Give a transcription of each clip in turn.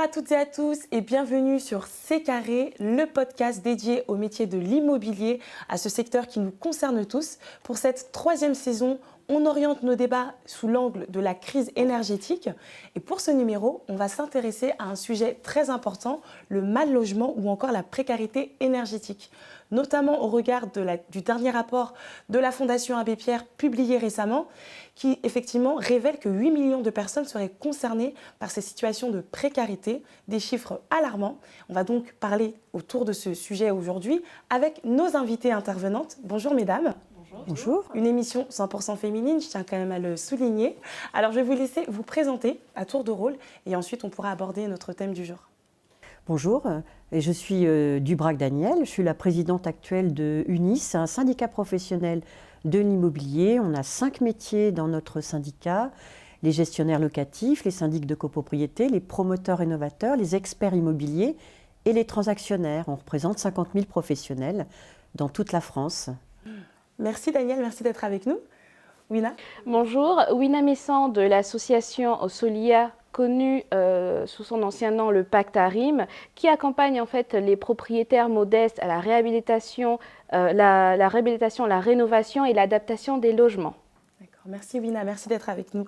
à toutes et à tous et bienvenue sur C'est Carré, le podcast dédié au métier de l'immobilier, à ce secteur qui nous concerne tous. Pour cette troisième saison, on oriente nos débats sous l'angle de la crise énergétique. Et pour ce numéro, on va s'intéresser à un sujet très important, le mal logement ou encore la précarité énergétique. Notamment au regard du dernier rapport de la Fondation Abbé Pierre publié récemment, qui effectivement révèle que 8 millions de personnes seraient concernées par ces situations de précarité, des chiffres alarmants. On va donc parler autour de ce sujet aujourd'hui avec nos invitées intervenantes. Bonjour mesdames. Bonjour. Une émission 100% féminine, je tiens quand même à le souligner. Alors je vais vous laisser vous présenter à tour de rôle et ensuite on pourra aborder notre thème du jour. Bonjour, et je suis Dubrac Daniel, je suis la présidente actuelle de UNIS, un syndicat professionnel de l'immobilier. On a 5 métiers dans notre syndicat, les gestionnaires locatifs, les syndics de copropriété, les promoteurs rénovateurs, les experts immobiliers et les transactionnaires. On représente 50 000 professionnels dans toute la France. Merci Daniel, merci d'être avec nous. Wina. Bonjour, Wina Messan de l'association Solia, connue sous son ancien nom le Pacte Arim, qui accompagne en fait les propriétaires modestes à la réhabilitation, la rénovation et l'adaptation des logements. D'accord, merci Wina, merci d'être avec nous.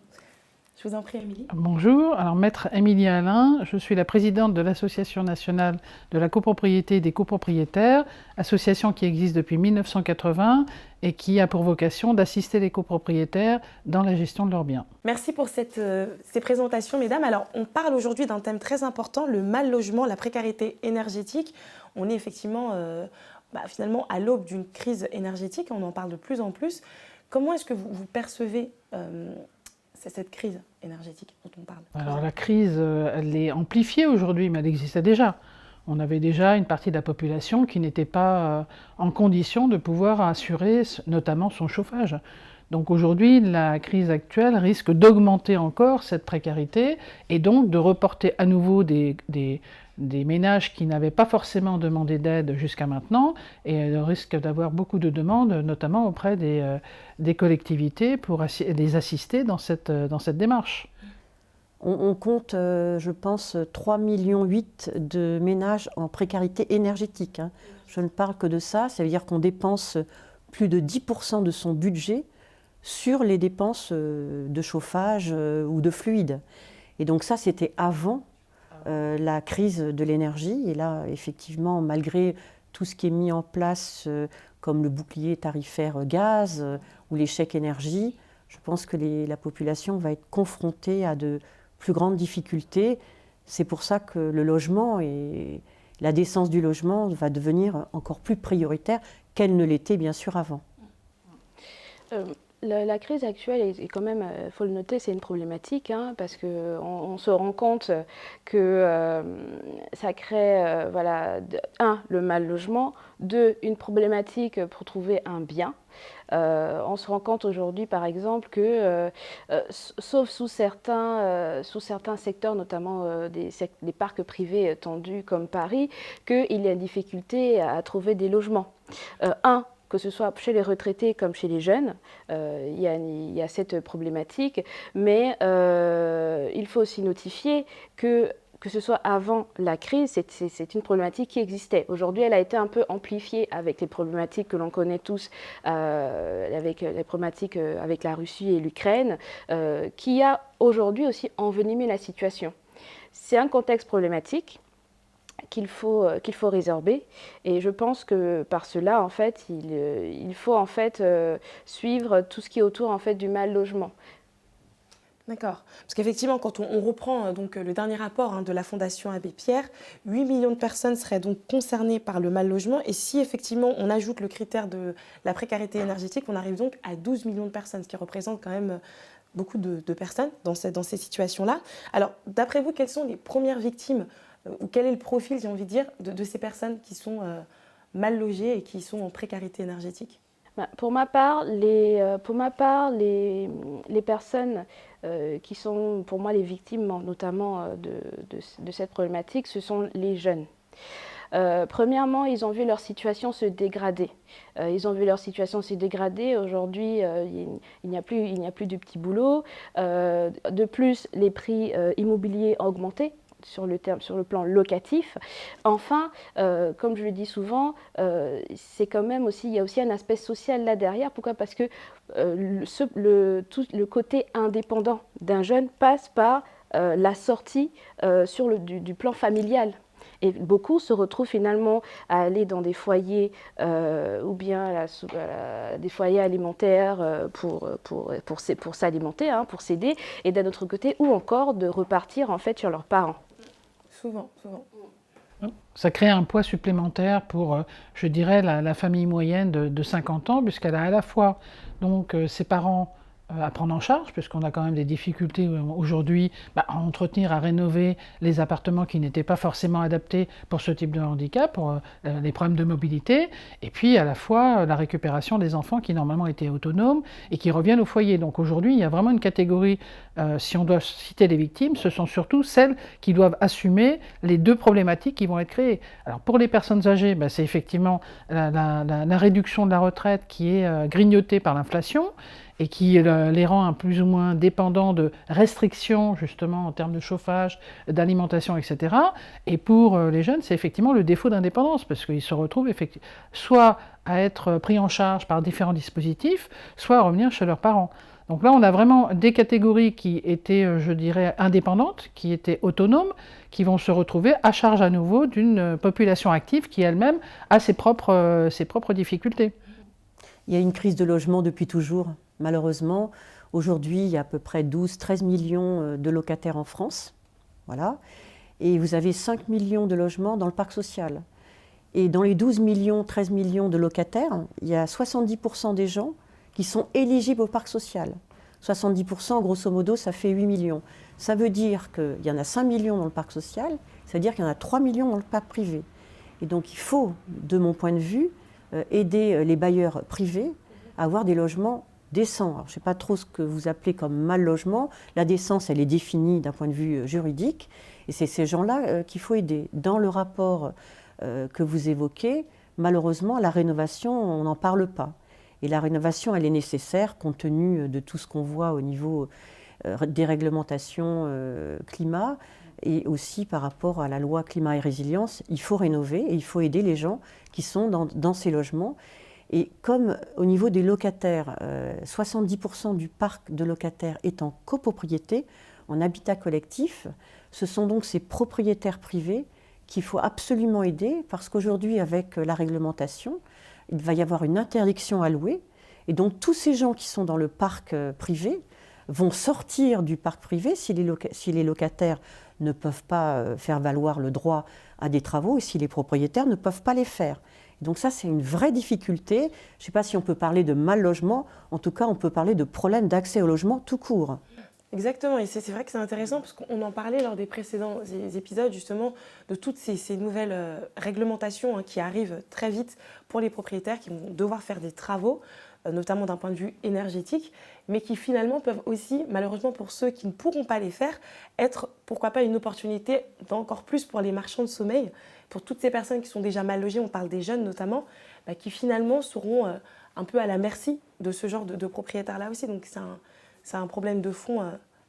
Je vous en prie, Émilie. Bonjour, alors maître Émilie Alain, je suis la présidente de l'Association nationale de la copropriété et des copropriétaires, association qui existe depuis 1980 et qui a pour vocation d'assister les copropriétaires dans la gestion de leurs biens. Merci pour ces présentations, mesdames. Alors, on parle aujourd'hui d'un thème très important, le mal logement, la précarité énergétique. On est effectivement, finalement, à l'aube d'une crise énergétique, on en parle de plus en plus. Comment est-ce que vous percevez cette crise énergétique dont on parle? Alors la crise, elle est amplifiée aujourd'hui, mais elle existait déjà. On avait déjà une partie de la population qui n'était pas en condition de pouvoir assurer notamment son chauffage. Donc aujourd'hui, la crise actuelle risque d'augmenter encore cette précarité et donc de reporter à nouveau des ménages qui n'avaient pas forcément demandé d'aide jusqu'à maintenant et risque d'avoir beaucoup de demandes, notamment auprès des collectivités pour les assister dans cette démarche. On compte, je pense, 3,8 millions de ménages en précarité énergétique. Je ne parle que de ça, ça veut dire qu'on dépense plus de 10% de son budget sur les dépenses de chauffage ou de fluide. Et donc ça, c'était avant la crise de l'énergie. Et là, effectivement, malgré tout ce qui est mis en place, comme le bouclier tarifaire gaz ou les chèques énergie, je pense que la population va être confrontée à de plus grandes difficultés. C'est pour ça que le logement et la décence du logement va devenir encore plus prioritaire qu'elle ne l'était bien sûr avant. La crise actuelle est quand même, il faut le noter, c'est une problématique parce qu'on se rend compte que ça crée, le mal logement, 2, une problématique pour trouver un bien. On se rend compte aujourd'hui, par exemple, que, sauf sous certains secteurs, notamment des parcs privés tendus comme Paris, qu'il y a une difficulté à trouver des logements. Que ce soit chez les retraités comme chez les jeunes, il y a cette problématique, mais il faut aussi notifier que ce soit avant la crise, c'est une problématique qui existait. Aujourd'hui, elle a été un peu amplifiée avec les problématiques que l'on connaît tous, avec les problématiques avec la Russie et l'Ukraine, qui a aujourd'hui aussi envenimé la situation. C'est un contexte problématique qu'il faut résorber, et je pense que par cela en fait il faut en fait suivre tout ce qui est autour en fait du mal logement. D'accord. Parce qu'effectivement, quand on reprend donc le dernier rapport de la Fondation Abbé Pierre, 8 millions de personnes seraient donc concernées par le mal logement, et si effectivement on ajoute le critère de la précarité énergétique, on arrive donc à 12 millions de personnes, ce qui représente quand même beaucoup de personnes dans ces situations-là. Alors, d'après vous, quelles sont les premières victimes ou quel est le profil, j'ai envie de dire, de ces personnes qui sont mal logées et qui sont en précarité énergétique? Pour ma part, les personnes qui sont pour moi les victimes notamment de cette problématique, ce sont les jeunes. Premièrement, ils ont vu leur situation se dégrader. Aujourd'hui, il n'y a plus de petits boulots. De plus, les prix immobiliers ont augmenté. sur le plan locatif. Enfin, comme je le dis souvent, c'est quand même aussi, il y a aussi un aspect social là derrière. Pourquoi ? Parce que le côté indépendant d'un jeune passe par la sortie du plan familial. Et beaucoup se retrouvent finalement à aller dans des foyers ou bien des foyers alimentaires pour s'alimenter, hein, pour s'aider, et d'un autre côté, ou encore de repartir en fait sur leurs parents. Souvent. Ça crée un poids supplémentaire pour, je dirais, la famille moyenne de 50 ans, puisqu'elle a à la fois donc, ses parents à prendre en charge, puisqu'on a quand même des difficultés aujourd'hui à entretenir, à rénover les appartements qui n'étaient pas forcément adaptés pour ce type de handicap, pour les problèmes de mobilité, et puis à la fois la récupération des enfants qui normalement étaient autonomes et qui reviennent au foyer. Donc aujourd'hui, il y a vraiment une catégorie, si on doit citer les victimes, ce sont surtout celles qui doivent assumer les deux problématiques qui vont être créées. Alors pour les personnes âgées, c'est effectivement la réduction de la retraite qui est grignotée par l'inflation, et qui les rend plus ou moins dépendants de restrictions, justement, en termes de chauffage, d'alimentation, etc. Et pour les jeunes, c'est effectivement le défaut d'indépendance, parce qu'ils se retrouvent soit à être pris en charge par différents dispositifs, soit à revenir chez leurs parents. Donc là, on a vraiment des catégories qui étaient, je dirais, indépendantes, qui étaient autonomes, qui vont se retrouver à charge à nouveau d'une population active qui elle-même a ses propres difficultés. Il y a une crise de logement depuis toujours. Malheureusement, aujourd'hui, il y a à peu près 12-13 millions de locataires en France. Voilà. Et vous avez 5 millions de logements dans le parc social. Et dans les 12 millions, 13 millions de locataires, il y a 70% des gens qui sont éligibles au parc social. 70%, grosso modo, ça fait 8 millions. Ça veut dire qu'il y en a 5 millions dans le parc social, ça veut dire qu'il y en a 3 millions dans le parc privé. Et donc il faut, de mon point de vue, aider les bailleurs privés à avoir des logements décent. Alors, je ne sais pas trop ce que vous appelez comme mal logement. La décence, elle est définie d'un point de vue juridique. Et c'est ces gens-là qu'il faut aider. Dans le rapport que vous évoquez, malheureusement, la rénovation, on n'en parle pas. Et la rénovation, elle est nécessaire compte tenu de tout ce qu'on voit au niveau des réglementations climat et aussi par rapport à la loi climat et résilience. Il faut rénover et il faut aider les gens qui sont dans ces logements. Et comme au niveau des locataires, 70% du parc de locataires est en copropriété, en habitat collectif, ce sont donc ces propriétaires privés qu'il faut absolument aider parce qu'aujourd'hui, avec la réglementation, il va y avoir une interdiction à louer. Et donc tous ces gens qui sont dans le parc privé vont sortir du parc privé si les locataires ne peuvent pas faire valoir le droit à des travaux et si les propriétaires ne peuvent pas les faire. Donc ça, c'est une vraie difficulté. Je ne sais pas si on peut parler de mal logement, en tout cas, on peut parler de problème d'accès au logement tout court. Exactement, et c'est vrai que c'est intéressant parce qu'on en parlait lors des précédents épisodes justement de toutes ces nouvelles réglementations qui arrivent très vite pour les propriétaires qui vont devoir faire des travaux, notamment d'un point de vue énergétique, mais qui finalement peuvent aussi, malheureusement pour ceux qui ne pourront pas les faire, être pourquoi pas une opportunité d'encore plus pour les marchands de sommeil, pour toutes ces personnes qui sont déjà mal logées, on parle des jeunes notamment, qui finalement seront un peu à la merci de ce genre de propriétaires-là aussi. Donc c'est un problème de fond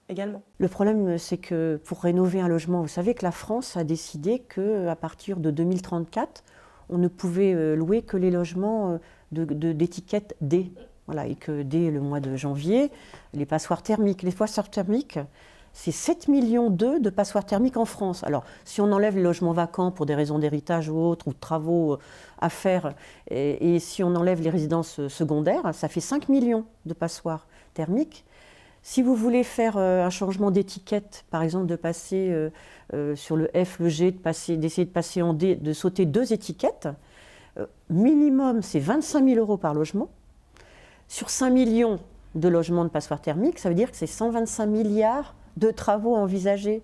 également. Le problème, c'est que pour rénover un logement, vous savez que la France a décidé qu'à partir de 2034, on ne pouvait louer que les logements d'étiquette D. Voilà, et que dès le mois de janvier, les passoires thermiques. Les passoires thermiques, c'est 7 millions de passoires thermiques en France. Alors, si on enlève les logements vacants pour des raisons d'héritage ou autres, ou de travaux à faire, et si on enlève les résidences secondaires, ça fait 5 millions de passoires thermiques. Si vous voulez faire un changement d'étiquette, par exemple de passer sur le F, le G, d'essayer de passer en D, de sauter 2 étiquettes, minimum c'est 25 000 € par logement. Sur 5 millions de logements de passoires thermiques, ça veut dire que c'est 125 milliards de travaux envisagés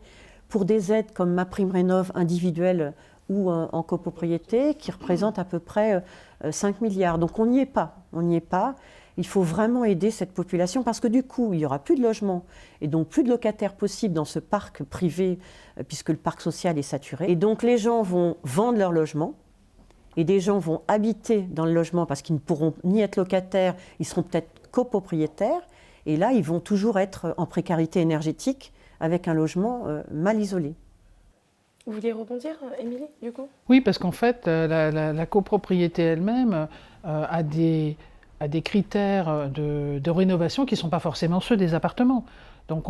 pour des aides comme MaPrimeRénov' individuelle ou en copropriété qui représentent à peu près 5 milliards. Donc on n'y est pas, Il faut vraiment aider cette population parce que du coup, il n'y aura plus de logements et donc plus de locataires possibles dans ce parc privé puisque le parc social est saturé. Et donc les gens vont vendre leur logement et des gens vont habiter dans le logement parce qu'ils ne pourront ni être locataires, ils seront peut-être copropriétaires. Et là, ils vont toujours être en précarité énergétique avec un logement mal isolé. Vous vouliez rebondir, Émilie, du coup? Oui, parce qu'en fait, la copropriété elle-même a des critères de rénovation qui ne sont pas forcément ceux des appartements. Donc,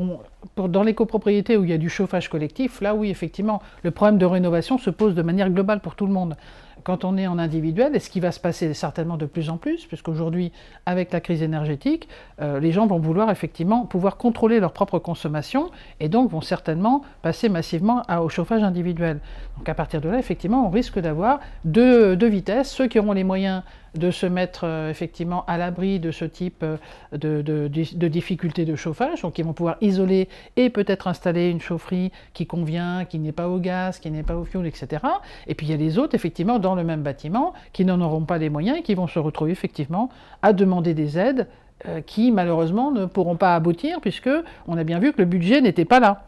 dans les copropriétés où il y a du chauffage collectif, là oui, effectivement, le problème de rénovation se pose de manière globale pour tout le monde. Quand on est en individuel, et ce qui va se passer certainement de plus en plus, puisqu'aujourd'hui, avec la crise énergétique, les gens vont vouloir effectivement pouvoir contrôler leur propre consommation et donc vont certainement passer massivement au chauffage individuel. Donc à partir de là, effectivement, on risque d'avoir deux vitesses, ceux qui auront les moyens de se mettre effectivement à l'abri de ce type de difficultés de chauffage, donc ils vont pouvoir isoler et peut-être installer une chaufferie qui convient, qui n'est pas au gaz, qui n'est pas au fioul, etc. Et puis il y a les autres, effectivement, dans le même bâtiment, qui n'en auront pas les moyens et qui vont se retrouver effectivement à demander des aides qui malheureusement ne pourront pas aboutir, puisque on a bien vu que le budget n'était pas là.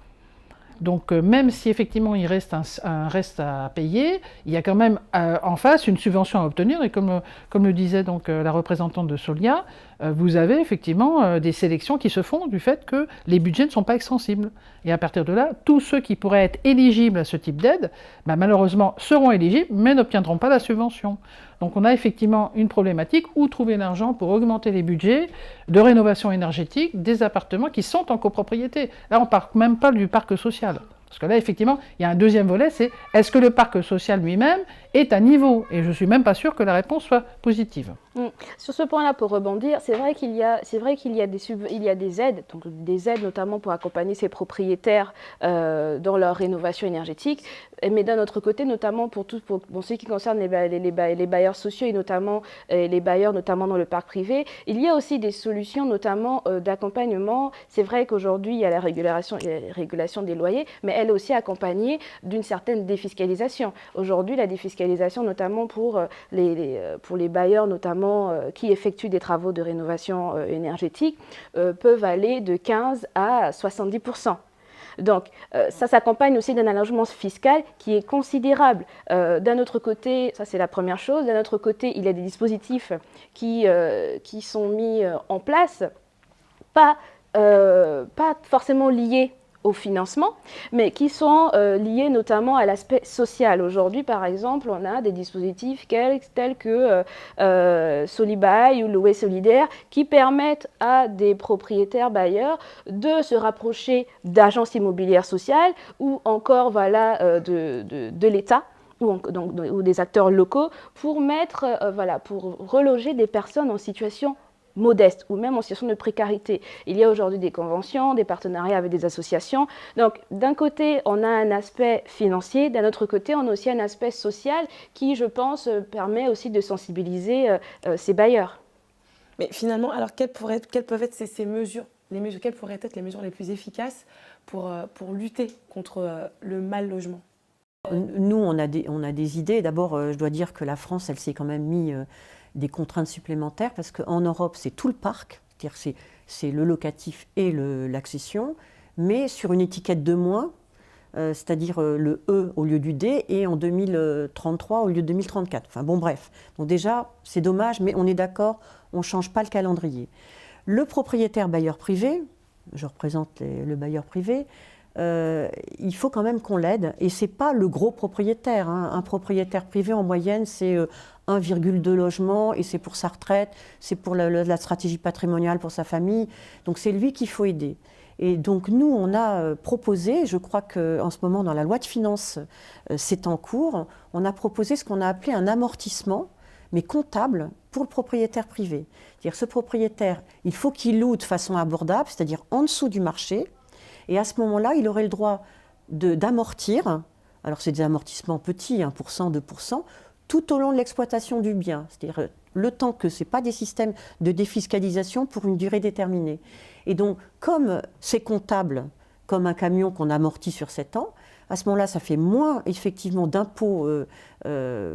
Donc même si effectivement il reste un reste à payer, il y a quand même en face une subvention à obtenir, et comme le disait donc la représentante de Solia, vous avez effectivement des sélections qui se font du fait que les budgets ne sont pas extensibles. Et à partir de là, tous ceux qui pourraient être éligibles à ce type d'aide, malheureusement seront éligibles, mais n'obtiendront pas la subvention. Donc on a effectivement une problématique où trouver l'argent pour augmenter les budgets de rénovation énergétique des appartements qui sont en copropriété. Là, on ne parle même pas du parc social. Parce que là, effectivement, il y a un deuxième volet, c'est est-ce que le parc social lui-même est à niveau? Et je ne suis même pas sûre que la réponse soit positive. Sur ce point-là, pour rebondir, c'est vrai qu'il y a des aides, donc des aides notamment pour accompagner ces propriétaires dans leur rénovation énergétique, mais d'un autre côté, notamment pour ce qui concerne les bailleurs sociaux et notamment les bailleurs notamment dans le parc privé, il y a aussi des solutions notamment d'accompagnement. C'est vrai qu'aujourd'hui, il y a la régulation des loyers, mais elle est aussi accompagnée d'une certaine défiscalisation. Aujourd'hui, la défiscalisation, notamment pour les bailleurs, notamment qui effectuent des travaux de rénovation énergétique, peuvent aller de 15 à 70%. Donc, ça s'accompagne aussi d'un allègement fiscal qui est considérable. D'un autre côté, ça c'est la première chose, d'un autre côté, il y a des dispositifs qui sont mis en place, pas forcément liés au financement, mais qui sont liés notamment à l'aspect social. Aujourd'hui, par exemple, on a des dispositifs tels que Solibail ou Louer solidaire qui permettent à des propriétaires bailleurs de se rapprocher d'agences immobilières sociales ou encore de l'État ou des acteurs locaux pour pour reloger des personnes en situation modeste ou même en situation de précarité. Il y a aujourd'hui des conventions, des partenariats avec des associations. Donc, d'un côté, on a un aspect financier, d'un autre côté, on a aussi un aspect social qui, je pense, permet aussi de sensibiliser ces bailleurs. Mais finalement, alors quelles peuvent être ces mesures, quelles pourraient être les mesures les plus efficaces pour lutter contre le mal logement? Nous, on a des idées. D'abord, je dois dire que la France, elle s'est quand même mis des contraintes supplémentaires parce qu'en Europe, c'est tout le parc, c'est-à-dire c'est le locatif et l'accession, mais sur une étiquette de moins, c'est-à-dire le E au lieu du D et en 2033 au lieu de 2034. Enfin bon, bref. Donc déjà, c'est dommage, mais on est d'accord, on ne change pas le calendrier. Le propriétaire bailleur privé, je représente le bailleur privé, il faut quand même qu'on l'aide. Et ce n'est pas le gros propriétaire. Un propriétaire privé, en moyenne, c'est 1,2 logements et c'est pour sa retraite, c'est pour la stratégie patrimoniale pour sa famille. Donc c'est lui qu'il faut aider. Et donc nous, on a proposé, je crois qu'en ce moment, dans la loi de finances, c'est en cours, on a proposé ce qu'on a appelé un amortissement, mais comptable, pour le propriétaire privé. C'est-à-dire ce propriétaire, il faut qu'il loue de façon abordable, c'est-à-dire en dessous du marché. Et à ce moment-là, il aurait le droit d'amortir, alors c'est des amortissements petits, 1%, 2%, tout au long de l'exploitation du bien. C'est-à-dire le temps que ce n'est pas des systèmes de défiscalisation pour une durée déterminée. Et donc, comme c'est comptable, comme un camion qu'on amortit sur 7 ans, à ce moment-là, ça fait moins effectivement d'impôts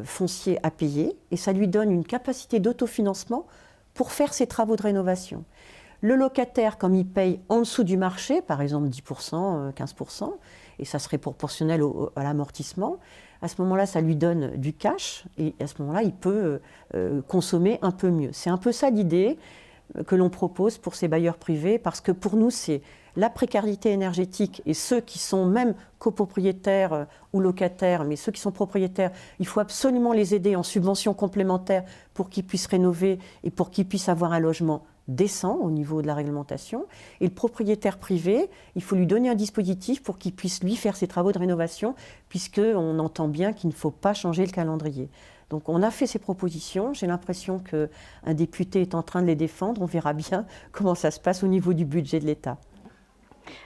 fonciers à payer et ça lui donne une capacité d'autofinancement pour faire ses travaux de rénovation. Le locataire, comme il paye en dessous du marché, par exemple 10%, 15%, et ça serait proportionnel à l'amortissement, à ce moment-là, ça lui donne du cash, et à ce moment-là, il peut consommer un peu mieux. C'est un peu ça l'idée. que l'on propose pour ces bailleurs privés, parce que pour nous, c'est la précarité énergétique et ceux qui sont même copropriétaires ou locataires, mais ceux qui sont propriétaires, il faut absolument les aider en subventions complémentaires pour qu'ils puissent rénover et pour qu'ils puissent avoir un logement décent au niveau de la réglementation. Et le propriétaire privé, il faut lui donner un dispositif pour qu'il puisse lui faire ses travaux de rénovation, puisqu'on entend bien qu'il ne faut pas changer le calendrier. Donc on a fait ces propositions, j'ai l'impression qu'un député est en train de les défendre, on verra bien comment ça se passe au niveau du budget de l'État.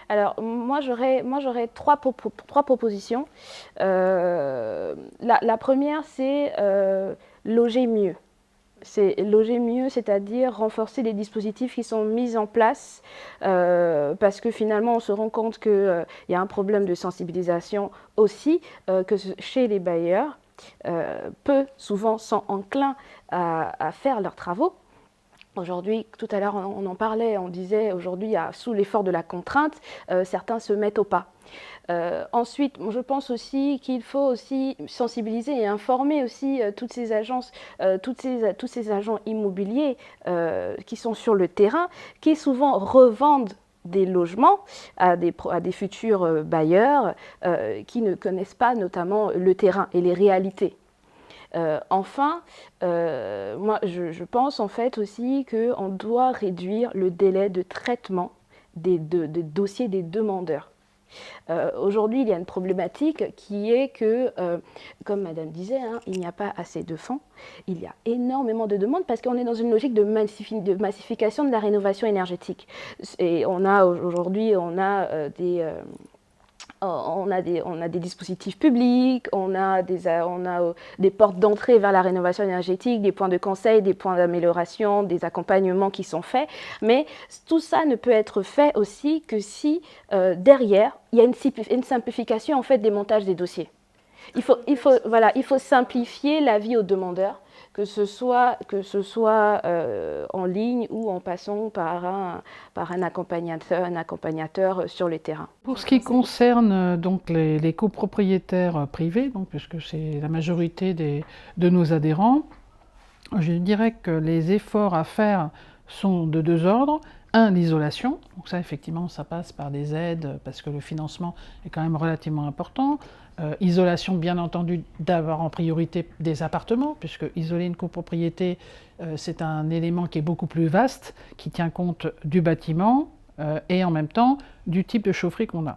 Alors, moi, j'aurais trois propositions. La première, c'est loger mieux. C'est loger mieux, c'est-à-dire renforcer les dispositifs qui sont mis en place, parce que finalement, on se rend compte qu'il y a un problème de sensibilisation aussi, que chez les bailleurs, peu souvent sont enclins à faire leurs travaux. Aujourd'hui, tout à l'heure, on en parlait, on disait aujourd'hui, sous l'effort de la contrainte, certains se mettent au pas. Ensuite, je pense aussi qu'il faut aussi sensibiliser et informer aussi toutes ces agences, tous ces agents immobiliers qui sont sur le terrain, qui souvent revendent des logements à des futurs bailleurs qui ne connaissent pas notamment le terrain et les réalités. Enfin, moi je pense en fait aussi qu'on doit réduire le délai de traitement des dossiers des demandeurs. Aujourd'hui, il y a une problématique qui est que, comme Madame disait, il n'y a pas assez de fonds. Il y a énormément de demandes parce qu'on est dans une logique de massification de la rénovation énergétique. Et aujourd'hui, on a des dispositifs publics, on a des portes d'entrée vers la rénovation énergétique, des points de conseil, des points d'amélioration, des accompagnements qui sont faits. Mais tout ça ne peut être fait aussi que si derrière, il y a une simplification en fait, des montages des dossiers. Il faut simplifier la vie aux demandeurs, que ce soit en ligne ou en passant par un accompagnateur sur le terrain. Pour ce qui concerne donc les copropriétaires privés, donc, puisque c'est la majorité de nos adhérents, je dirais que les efforts à faire sont de deux ordres. Un, l'isolation. Donc ça, effectivement, ça passe par des aides parce que le financement est quand même relativement important. Isolation, bien entendu, d'avoir en priorité des appartements, puisque isoler une copropriété, c'est un élément qui est beaucoup plus vaste, qui tient compte du bâtiment et en même temps du type de chaufferie qu'on a.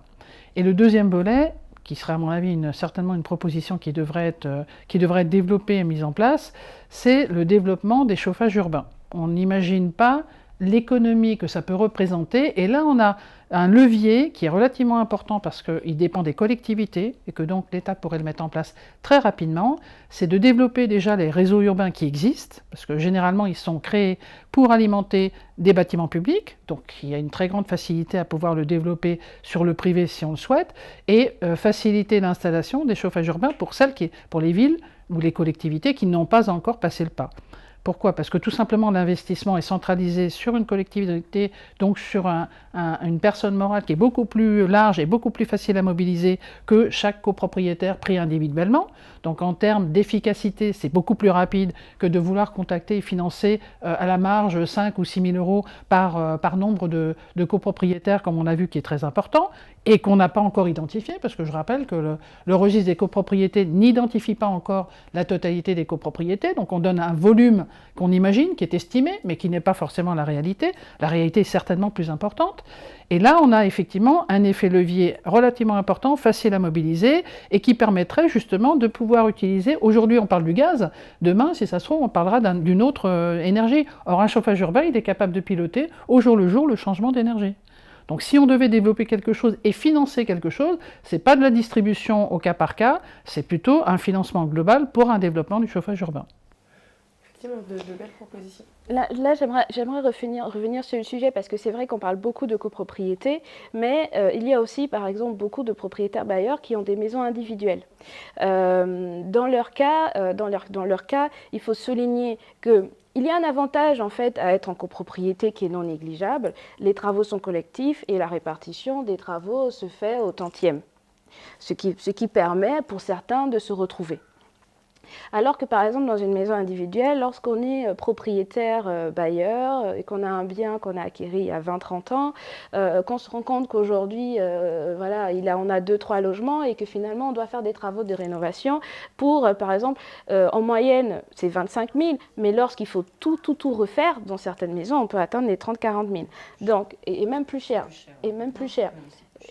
Et le deuxième volet, qui serait à mon avis certainement une proposition qui devrait être développée et mise en place, c'est le développement des chauffages urbains. On n'imagine pas l'économie que ça peut représenter, et là on a un levier qui est relativement important parce qu'il dépend des collectivités et que donc l'État pourrait le mettre en place très rapidement, c'est de développer déjà les réseaux urbains qui existent, parce que généralement ils sont créés pour alimenter des bâtiments publics, donc il y a une très grande facilité à pouvoir le développer sur le privé si on le souhaite, et faciliter l'installation des chauffages urbains pour les villes ou les collectivités qui n'ont pas encore passé le pas. Pourquoi? Parce que tout simplement l'investissement est centralisé sur une collectivité, donc sur une personne morale qui est beaucoup plus large et beaucoup plus facile à mobiliser que chaque copropriétaire pris individuellement. Donc en termes d'efficacité, c'est beaucoup plus rapide que de vouloir contacter et financer à la marge 5 ou 6 000 euros par nombre de copropriétaires, comme on a vu, qui est très important, et qu'on n'a pas encore identifié, parce que je rappelle que le registre des copropriétés n'identifie pas encore la totalité des copropriétés, donc on donne un volume qu'on imagine, qui est estimé, mais qui n'est pas forcément la réalité. La réalité est certainement plus importante. Et là, on a effectivement un effet levier relativement important, facile à mobiliser, et qui permettrait justement de pouvoir utiliser, aujourd'hui on parle du gaz, demain, si ça se trouve, on parlera d'une autre énergie. Or, un chauffage urbain, il est capable de piloter au jour le jour le changement d'énergie. Donc si on devait développer quelque chose et financer quelque chose, ce n'est pas de la distribution au cas par cas, c'est plutôt un financement global pour un développement du chauffage urbain. Effectivement, de belles propositions. Là j'aimerais revenir sur le sujet parce que c'est vrai qu'on parle beaucoup de copropriété, mais il y a aussi par exemple beaucoup de propriétaires bailleurs qui ont des maisons individuelles. Dans leur cas, il faut souligner qu'il y a un avantage en fait à être en copropriété qui est non négligeable. Les travaux sont collectifs et la répartition des travaux se fait au tantième, ce qui permet pour certains de se retrouver. Alors que par exemple dans une maison individuelle, lorsqu'on est propriétaire bailleur et qu'on a un bien qu'on a acquis il y a 20-30 ans, qu'on se rend compte qu'aujourd'hui voilà, on a 2-3 logements et que finalement on doit faire des travaux de rénovation pour par exemple en moyenne c'est 25 000, mais lorsqu'il faut tout refaire, dans certaines maisons on peut atteindre les 30-40 000. Donc, et même plus cher. Et même plus cher.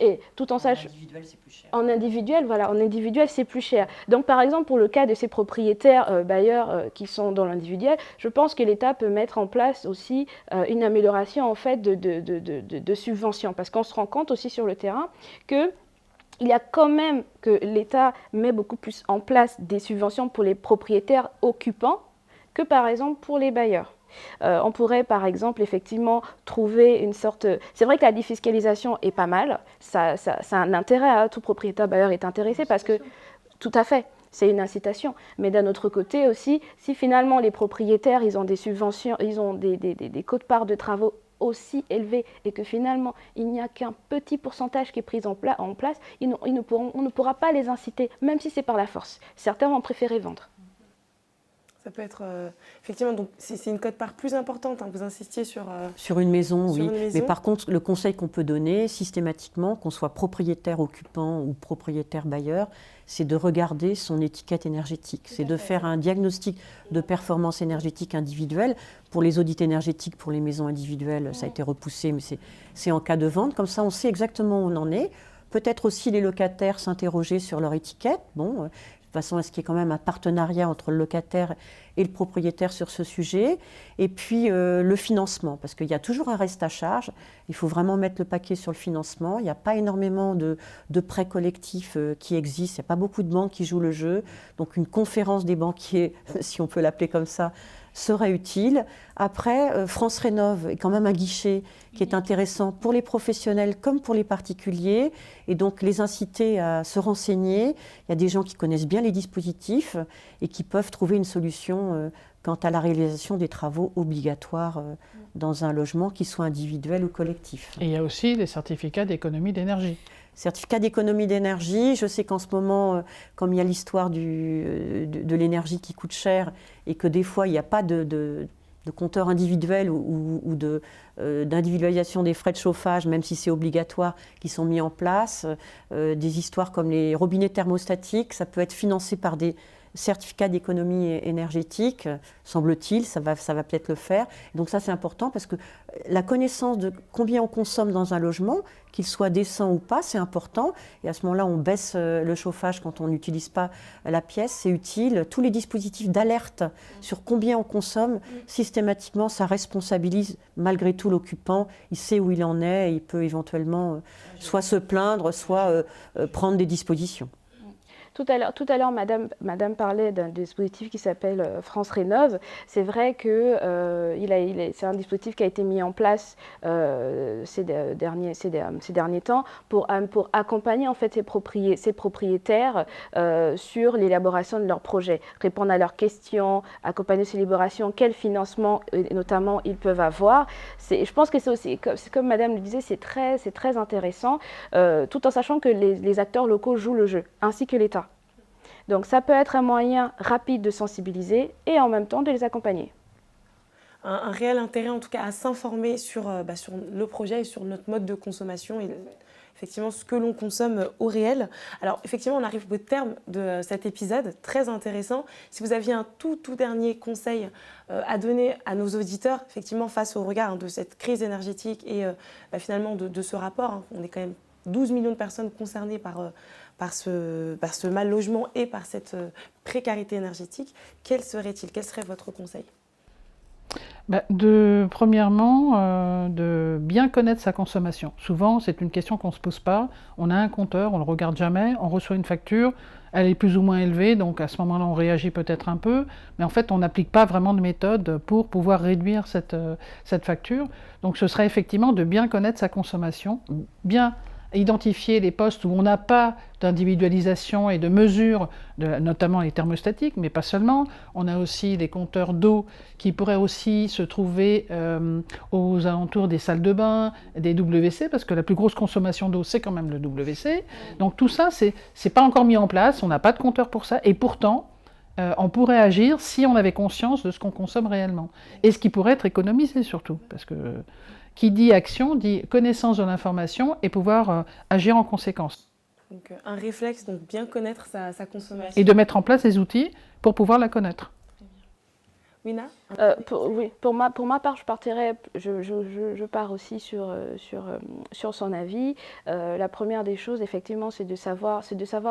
Et tout en sachant, en individuel, voilà, en individuel, c'est plus cher. Donc, par exemple, pour le cas de ces propriétaires bailleurs qui sont dans l'individuel, je pense que l'État peut mettre en place aussi une amélioration en fait de subventions, parce qu'on se rend compte aussi sur le terrain que il y a quand même que l'État met beaucoup plus en place des subventions pour les propriétaires occupants que par exemple pour les bailleurs. On pourrait par exemple effectivement trouver une sorte... C'est vrai que la défiscalisation est pas mal, ça a un intérêt, hein, tout propriétaire bailleur est intéressé parce que... Tout à fait, c'est une incitation. Mais d'un autre côté aussi, si finalement les propriétaires ils ont des subventions, ils ont des quotes-parts de travaux aussi élevés et que finalement il n'y a qu'un petit pourcentage qui est pris en place, on ne pourra pas les inciter, même si c'est par la force. Certains vont préférer vendre. Ça peut être effectivement, donc c'est une quote-part plus importante, hein, vous insistiez sur une maison, oui. Une maison. Mais par contre, le conseil qu'on peut donner systématiquement, qu'on soit propriétaire occupant ou propriétaire bailleur, c'est de regarder son étiquette énergétique. C'est de faire un diagnostic de performance énergétique individuelle. Pour les audits énergétiques, pour les maisons individuelles, ça a été repoussé, mais c'est en cas de vente. Comme ça, on sait exactement où on en est. Peut-être aussi les locataires s'interroger sur leur étiquette. Bon, de toute façon, est-ce qu'il y a quand même un partenariat entre le locataire et le propriétaire sur ce sujet? Et puis le financement, parce qu'il y a toujours un reste à charge. Il faut vraiment mettre le paquet sur le financement. Il n'y a pas énormément de prêts collectifs qui existent. Il n'y a pas beaucoup de banques qui jouent le jeu. Donc une conférence des banquiers, si on peut l'appeler comme ça, serait utile. Après, France Rénov' est quand même un guichet qui est intéressant pour les professionnels comme pour les particuliers, et donc les inciter à se renseigner. Il y a des gens qui connaissent bien les dispositifs et qui peuvent trouver une solution quant à la réalisation des travaux obligatoires dans un logement, qu'il soit individuel ou collectif. Et il y a aussi les certificats d'économie d'énergie. Certificat d'économie d'énergie, je sais qu'en ce moment, comme il y a l'histoire de l'énergie qui coûte cher et que des fois il n'y a pas de compteur individuel ou d'individualisation des frais de chauffage, même si c'est obligatoire, qui sont mis en place, des histoires comme les robinets thermostatiques, ça peut être financé par des certificat d'économie énergétique, semble-t-il, ça va peut-être le faire. Donc ça, c'est important parce que la connaissance de combien on consomme dans un logement, qu'il soit décent ou pas, c'est important. Et à ce moment-là, on baisse le chauffage quand on n'utilise pas la pièce, c'est utile. Tous les dispositifs d'alerte sur combien on consomme, systématiquement, ça responsabilise malgré tout l'occupant. Il sait où il en est et il peut éventuellement soit se plaindre, soit prendre des dispositions. Tout à l'heure, Madame parlait d'un dispositif qui s'appelle France Rénov'. C'est vrai que c'est un dispositif qui a été mis en place ces derniers temps pour accompagner en fait ces propriétaires sur l'élaboration de leurs projets, répondre à leurs questions, accompagner ces élaborations, quel financement notamment ils peuvent avoir. Je pense que c'est aussi, comme Madame le disait, c'est très intéressant, tout en sachant que les acteurs locaux jouent le jeu, ainsi que l'État. Donc ça peut être un moyen rapide de sensibiliser et en même temps de les accompagner. Un réel intérêt en tout cas à s'informer sur le projet et sur notre mode de consommation et effectivement ce que l'on consomme au réel. Alors effectivement on arrive au terme de cet épisode, très intéressant. Si vous aviez un tout dernier conseil à donner à nos auditeurs, effectivement face au regard de cette crise énergétique et finalement de ce rapport, on est quand même 12 millions de personnes concernées par ce mal logement et par cette précarité énergétique, quel serait-il? Quel serait votre conseil? Premièrement, de bien connaître sa consommation. Souvent, c'est une question qu'on ne se pose pas. On a un compteur, on ne le regarde jamais, on reçoit une facture, elle est plus ou moins élevée, donc à ce moment-là, on réagit peut-être un peu, mais en fait, on n'applique pas vraiment de méthode pour pouvoir réduire cette facture. Donc, ce serait effectivement de bien connaître sa consommation, bien identifier les postes où on n'a pas d'individualisation et de mesure, notamment les thermostatiques, mais pas seulement. On a aussi les compteurs d'eau qui pourraient aussi se trouver aux alentours des salles de bain, des WC, parce que la plus grosse consommation d'eau, c'est quand même le WC. Donc tout ça, c'est pas encore mis en place, on n'a pas de compteur pour ça, et pourtant, on pourrait agir si on avait conscience de ce qu'on consomme réellement. Et ce qui pourrait être économisé surtout. Parce que qui dit action, dit connaissance de l'information et pouvoir agir en conséquence. Donc un réflexe, donc bien connaître sa consommation. Et de mettre en place des outils pour pouvoir la connaître. Wina ? Oui, pour ma part, je pars aussi sur son avis. La première des choses, effectivement, c'est de savoir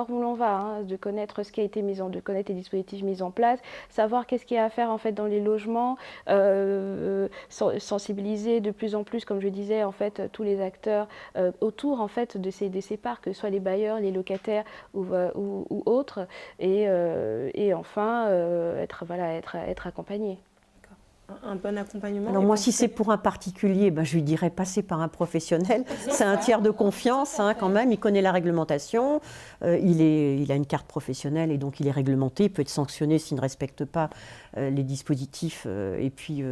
où l'on va, hein, de connaître ce qui a été de connaître les dispositifs mis en place, savoir qu'est-ce qu'il y a à faire en fait dans les logements, sensibiliser de plus en plus, comme je disais, en fait, tous les acteurs autour en fait de ces parcs, que ce soit les bailleurs, les locataires ou autres, et enfin être accompagné. Un bon accompagnement. Alors moi, si c'est pour un particulier, je lui dirais passer par un professionnel. C'est un tiers de confiance quand même, il connaît la réglementation, il a une carte professionnelle et donc il est réglementé, il peut être sanctionné s'il ne respecte pas les dispositifs et puis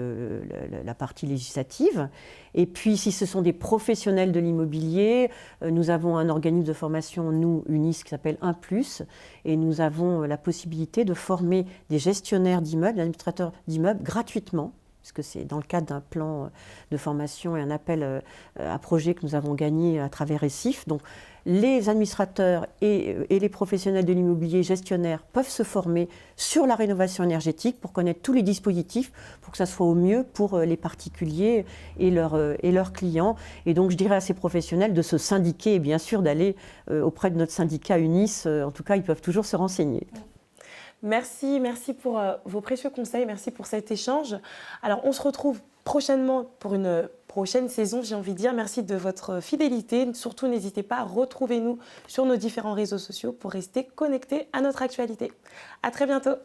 la partie législative. Et puis si ce sont des professionnels de l'immobilier, nous avons un organisme de formation, nous, UNIS, qui s'appelle 1+, et nous avons la possibilité de former des gestionnaires d'immeubles, des administrateurs d'immeubles gratuitement, puisque c'est dans le cadre d'un plan de formation et un appel à projet que nous avons gagné à travers Récif. Donc les administrateurs et les professionnels de l'immobilier gestionnaires peuvent se former sur la rénovation énergétique pour connaître tous les dispositifs, pour que ça soit au mieux pour les particuliers et leurs clients. Et donc je dirais à ces professionnels de se syndiquer et bien sûr d'aller auprès de notre syndicat UNIS. En tout cas, ils peuvent toujours se renseigner. Merci pour vos précieux conseils, merci pour cet échange. Alors, on se retrouve prochainement pour une prochaine saison, j'ai envie de dire. Merci de votre fidélité. Surtout, n'hésitez pas à retrouver nous sur nos différents réseaux sociaux pour rester connectés à notre actualité. À très bientôt.